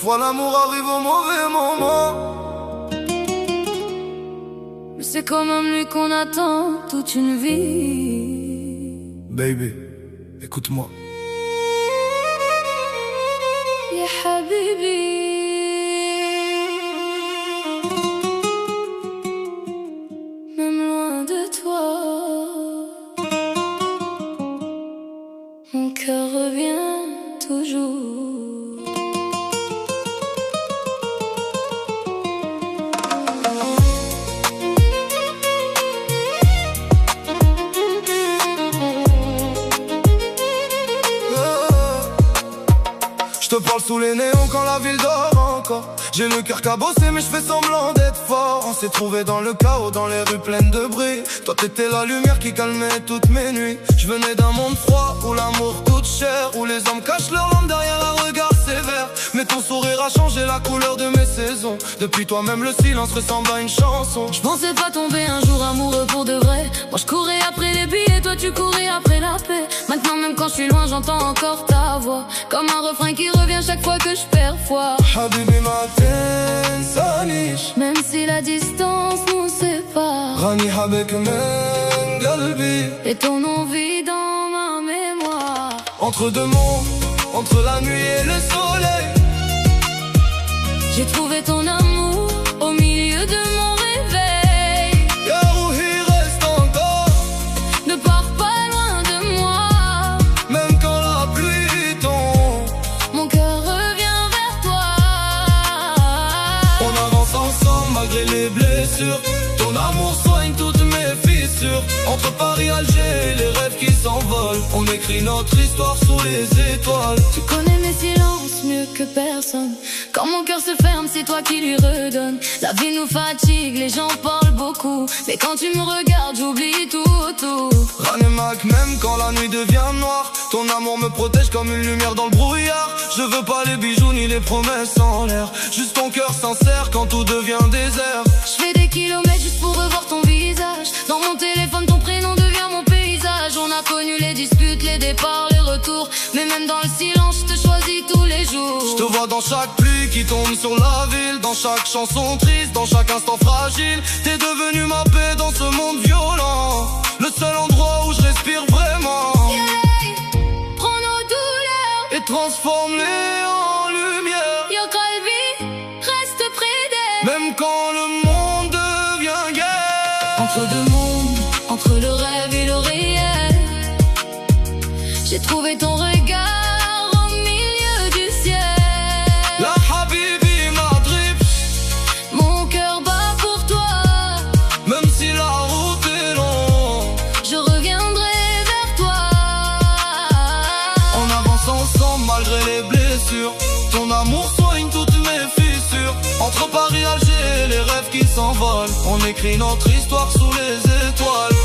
Parfois l'amour arrive au mauvais moment. Mais c'est quand même lui qu'on attend toute une vie. Baby, écoute-moi. Ya habibi, même loin de toi, mon cœur revient toujours. Je te parle sous les néons quand la ville dort encore. J'ai le cœur cabossé mais je fais semblant d'être fort. On s'est trouvé dans le chaos, dans les rues pleines de bruit. Toi t'étais la lumière qui calmait toutes mes nuits. Je venais d'un monde froid où l'amour coûte cher, où les hommes cachent leurs larmes derrière un regard sévère. Mais ton sourire a changé la couleur de mes saisons. Depuis toi même le silence ressemble à une chanson. Je pensais pas tomber un jour amoureux pour de vrai. Moi je courais après les billets, toi tu courais après la paix. Maintenant même quand je suis loin j'entends encore ta voix, comme un refrain qui revient chaque fois que je perds foi. Habibi ma تنسانيش. Même si la distance nous sépare, راني حابك من قلبي. et ton nom vit dans ma mémoire. Entre deux mondes, entre la nuit et le soleil, J'ai trouvé ton amour au milieu de mon réveil. Ya Rouhi reste encore, Ne pars pas loin de moi, même quand la pluie tombe. mon cœur revient vers toi. On avance ensemble malgré les blessures. Ton amour soigne toutes mes fissures. Entre Paris, Alger et les rêves qui s'envolent, on écrit notre histoire sous les étoiles. Tu connais mes silences mieux que personne. Quand mon cœur se ferme, c'est toi qui lui redonne. La vie nous fatigue, les gens parlent beaucoup, mais quand tu me regardes, j'oublie tout. Ranemak, même quand la nuit devient noire, ton amour me protège comme une lumière dans le brouillard. Je veux pas les bijoux ni les promesses en l'air, juste ton cœur sincère quand tout devient désert. Je fais des kilomètres juste pour revoir ton visage. Dans mon téléphone, ton prénom devient mon paysage. On a connu les disputes, les départs, les retours, mais même dans le silence, je te choisis tous les jours. Je te vois dans chaque pluie qui tombe sur la ville, dans chaque chanson triste, dans chaque instant fragile. T'es devenu ma paix dans ce monde violent, le seul endroit où je respire vraiment. Hey, prends nos douleurs Et transforme-les en lumière. Yo Qalbi, reste près d'elle. Même quand le monde devient guerre. Entre deux mondes, entre le rêve et le réel, j'ai trouvé ton regard au milieu du ciel. La Habibi Madrib, Mon cœur bat pour toi, même si la route est longue, je reviendrai vers toi. on avance ensemble malgré les blessures. Ton amour soigne toutes mes fissures. Entre Paris, Alger et les rêves qui s'envolent, on écrit notre histoire sous les étoiles.